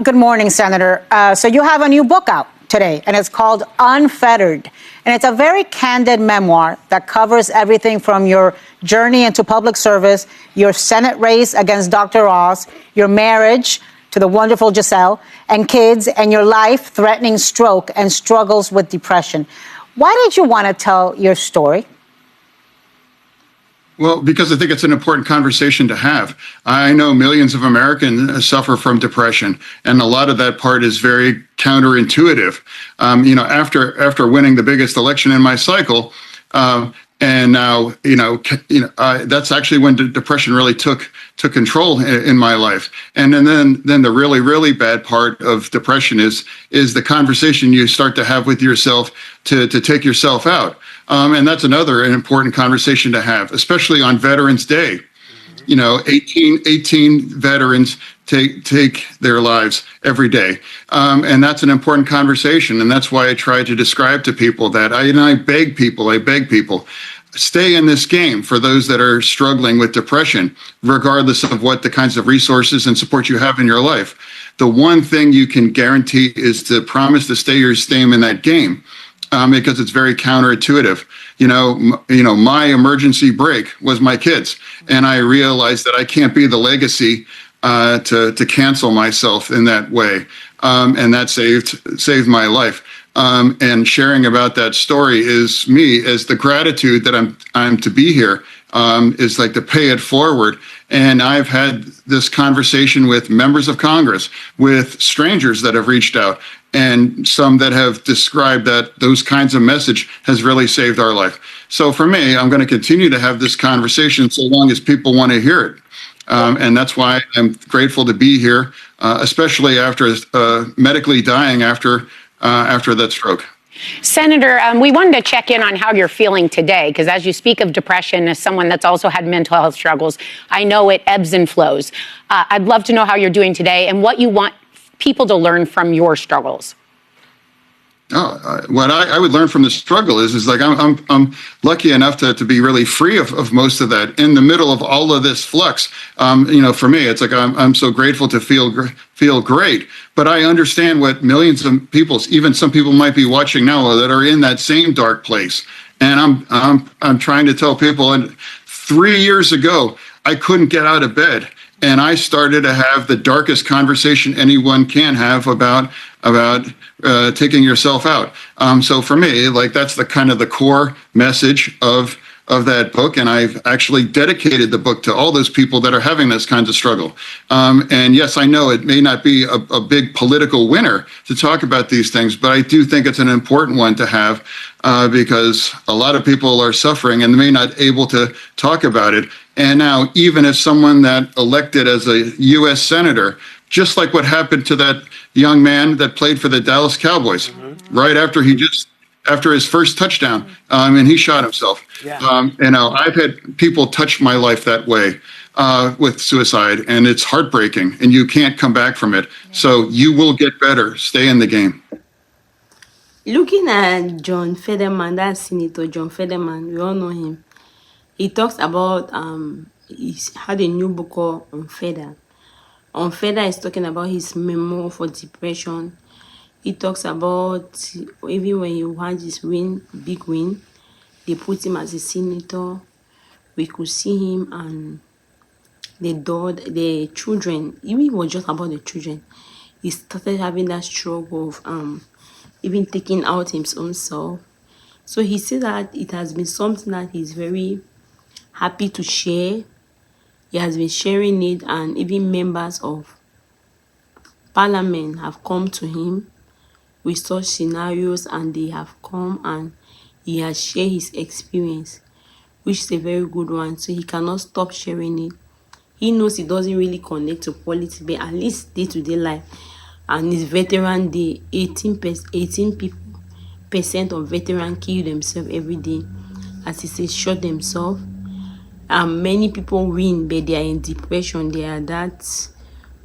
Good morning, Senator. So you have a new book out today, and it's called Unfettered. And it's a very candid memoir that covers everything from your journey into public service, your Senate race against Dr. Oz, your marriage to the wonderful Giselle, and kids, and your life-threatening stroke and struggles with depression. Why did you want to tell your story? Well, because I think it's an important conversation to have. I know millions of Americans suffer from depression, and a lot of that part is very counterintuitive. After winning the biggest election in my cycle, and now, that's actually when depression really took control in my life. And then the really, really bad part of depression is the conversation you start to have with yourself to take yourself out. And that's another important conversation to have, especially on Veterans Day. 18 veterans take their lives every day. And that's an important conversation. And that's why I try to describe to people that I beg people, stay in this game for those that are struggling with depression, regardless of what the kinds of resources and support you have in your life. The one thing you can guarantee is to promise to stay in that game. Because it's very counterintuitive. My emergency brake was my kids, and I realized that I can't be the legacy to cancel myself in that way, and that saved my life. And sharing about that story is me as the gratitude that I'm to be here is like to pay it forward. And I've had this conversation with members of Congress, with strangers that have reached out, and some that have described that those kinds of message has really saved our life. So for me, I'm going to continue to have this conversation so long as people want to hear it. And that's why I'm grateful to be here, especially after medically dying after that stroke. Senator, we wanted to check in on how you're feeling today, because as you speak of depression, as someone that's also had mental health struggles, I know it ebbs and flows. I'd love to know how you're doing today and what you want people to learn from your struggles. What I would learn from the struggle is like I'm lucky enough to be really free of most of that in the middle of all of this flux. For me, it's like I'm so grateful to feel great. But I understand what millions of people, even some people might be watching now, that are in that same dark place. And I'm trying to tell people. And 3 years ago, I couldn't get out of bed. And I started to have the darkest conversation anyone can have about taking yourself out. So for me, like that's the kind of the core message of that book. And I've actually dedicated the book to all those people that are having this kind of struggle. And yes, I know it may not be a big political winner to talk about these things, but I do think it's an important one to have because a lot of people are suffering and may not able to talk about it. And now, even if someone that elected as a U.S. senator, just like what happened to that young man that played for the Dallas Cowboys, right after his first touchdown, and he shot himself. Yeah. I've had people touch my life that way with suicide, and it's heartbreaking, and you can't come back from it. Yeah. So you will get better. Stay in the game. Looking at John Fetterman, that's Senator John Fetterman, we all know him. He talks about he had a new book called Unfettered. Unfettered is talking about his memoir for depression. He talks about even when he had this big win, they put him as a senator. We could see him and the children. Even it was just about the children. He started having that struggle of even taking out his own self. So he said that it has been something that he's very happy to share. He has been sharing it, and even members of parliament have come to him with such scenarios, and they have come and he has shared his experience, which is a very good one. So he cannot stop sharing it. He knows he doesn't really connect to politics, but at least day-to-day life. And it's Veteran Day, 18% of veterans kill themselves every day. As he says, shot themselves. Many people win, but they are in depression. They are that,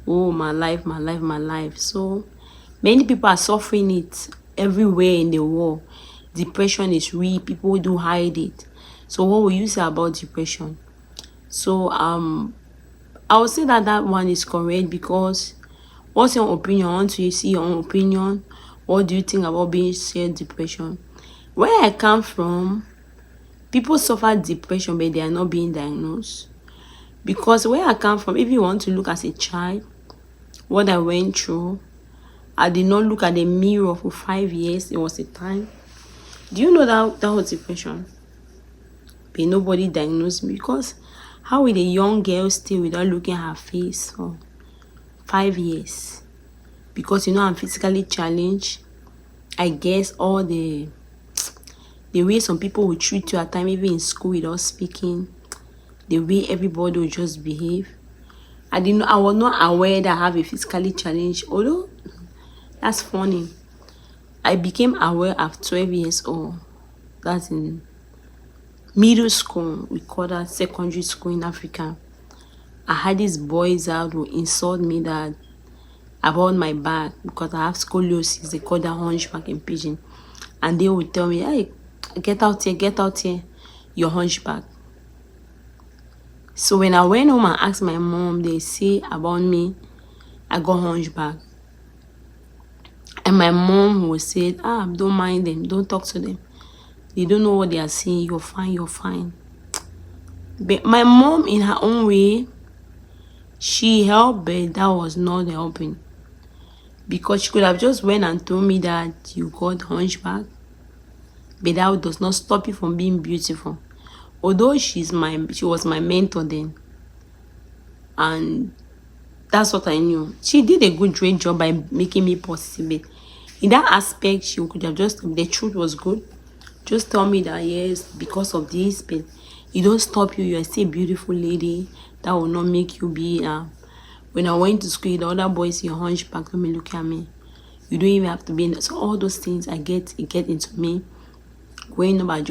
oh, my life. So many people are suffering it everywhere in the world. Depression is real. People do hide it. So what will you say about depression? So I would say that one is correct, because What's your opinion? I want to see your own opinion. What do you think about being shared depression? Where I come from, people suffer depression, but they are not being diagnosed. Because where I come from, if you want to look as a child, what I went through, I did not look at the mirror for 5 years. It was a time. Do you know that was depression? But nobody diagnosed me, because how will a young girl stay without looking at her face for 5 years? Because I'm physically challenged. I guess all the way some people will treat you at times, even in school without speaking, the way everybody will just behave. I was not aware that I have a physically challenge, although that's funny. I became aware at 12 years old. That's in middle school. We call that secondary school in Africa. I had these boys out who insult me that about my back because I have scoliosis. They call that hunchback in pidgin. And they would tell me, hey, get out here, you're hunchback. So when I went home and asked my mom, they say about me, I got hunchback. And my mom would say, don't mind them, don't talk to them. They don't know what they are saying. You're fine. But my mom, in her own way, she helped, but that was not helping. Because she could have just went and told me that you got hunchback, but that does not stop you from being beautiful. Although she was my mentor then, and that's what I knew. She did a great job by making me positive. In that aspect, she could have just, the truth was good. Just tell me that, yes, because of this, but it don't stop you. You're still a beautiful lady. That will not make you be, when I went to school, the other boys, your hunchback, let me look at me. You don't even have to be in. So all those things, it get into me. Growing up, I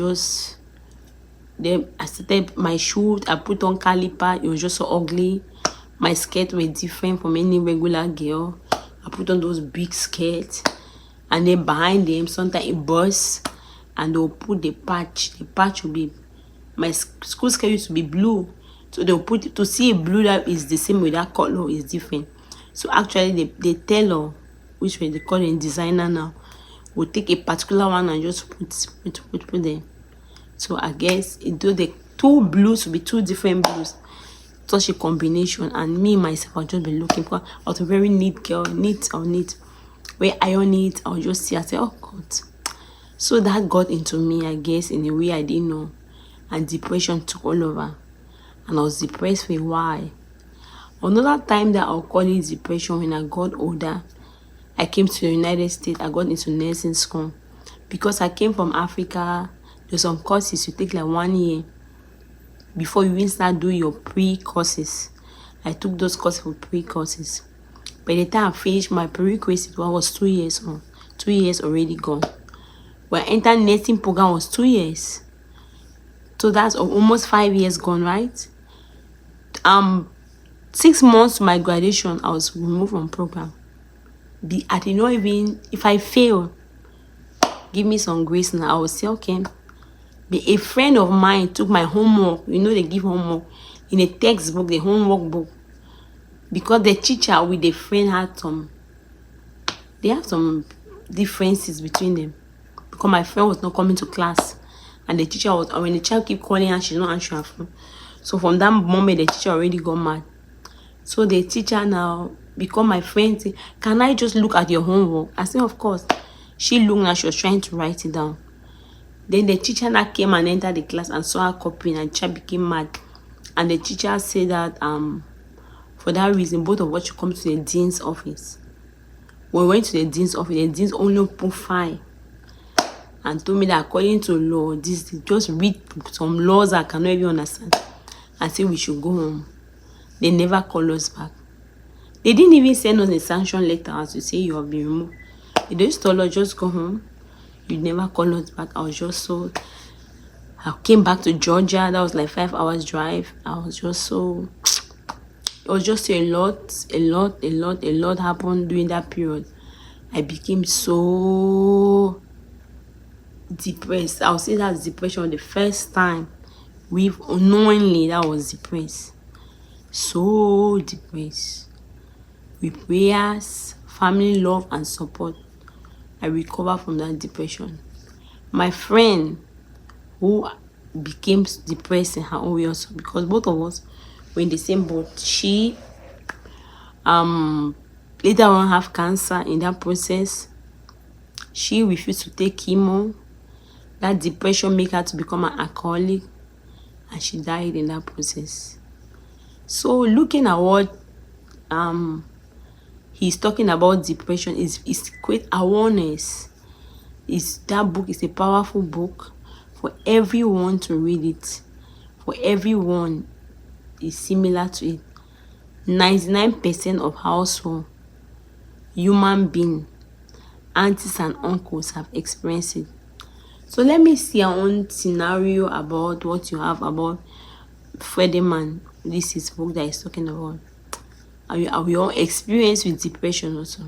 started my shoe, I put on caliper, it was just so ugly. My skirt were different from any regular girl. I put on those big skirts, and then behind them, sometimes it bursts, and they'll put the patch. The patch will be, my school skirt used to be blue, so they'll put it, to see a blue that is the same with that color is different. So actually, the tailor, which way they call it designer now, will take a particular one and just put there. So I guess it do the two blues will be two different blues, such a combination. And me myself, I'll just be looking for. I was a very neat girl, neat. Where iron it, I'll just see. I say, oh God. So that got into me, I guess, in a way I didn't know, and depression took all over, and I was depressed for a while. Another time that I'll call it depression, when I got older, I came to the United States. I got into nursing school because I came from Africa. There's some courses you take like 1 year before you even start doing your pre-courses. I took those courses for pre-courses. By the time I finished my prerequisite, I was 2 years old. 2 years already gone. When I entered nursing program was 2 years. So that's almost 5 years gone, right? 6 months to my graduation, I was removed from program. I did not even, if I fail, give me some grace now. I will say, okay. But a friend of mine took my homework. They give homework in a textbook, the homework book. Because the teacher with the friend they have some differences between them. Because my friend was not coming to class. And the teacher was, when the child keep calling her, she's not answering her phone. So from that moment, the teacher already got mad. So the teacher now, because my friend said, can I just look at your homework? I said, of course. She looked and she was trying to write it down. Then the teacher now came and entered the class and saw her copying, and the child became mad. And the teacher said that for that reason, both of us should come to the dean's office. When we went to the dean's office, the dean's only put 5 and told me that according to law, just read some laws I cannot even understand, and say we should go home. They never called us back. They didn't even send us a sanction letter as to say you have been removed. They just told us, just go home. You never call us back. I came back to Georgia. That was like 5 hours drive. It was just a lot happened during that period. I became so depressed. I would say that's depression. The first time unknowingly that was depressed. So depressed. with prayers, family love, and support, I recovered from that depression. My friend who became depressed in her own way also, because both of us were in the same boat. She later on have cancer. In that process, she refused to take chemo. That depression made her to become an alcoholic, and she died in that process. So looking at what he's talking about depression is great awareness. That book is a powerful book for everyone to read it. For everyone is similar to it. 99% of household human being, aunties and uncles have experienced it. So let me see our own scenario about what you have about Fetterman. This is book that is talking about our experience with depression also.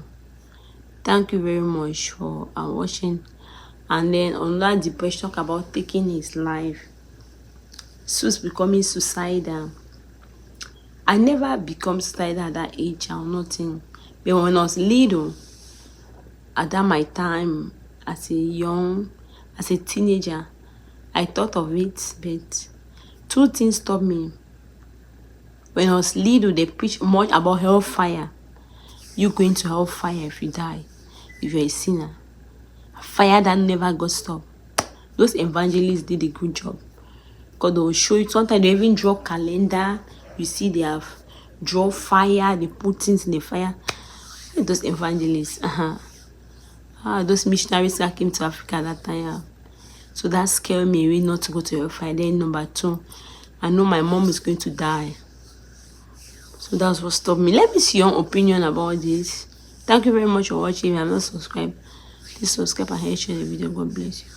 Thank you very much for watching. And then on that depression, talk about taking his life. Sus becoming suicidal. I never become suicidal at that age or nothing. But when I was little, at that my time, as a teenager, I thought of it, but two things stopped me. When I was little, they preached much about hellfire. You're going to hellfire if you die, if you're a sinner. Fire that never got stopped. Those evangelists did a good job. Because they will show you, sometimes they even draw calendar. You see they have draw fire, they put things in the fire. Those evangelists, those missionaries that came to Africa at that time. So that scared me really not to go to hellfire. Then number two, I know my mom is going to die. So that's what stopped me. Let me see your opinion about this. Thank you very much for watching. If you have not subscribed, please subscribe and share the video. God bless you.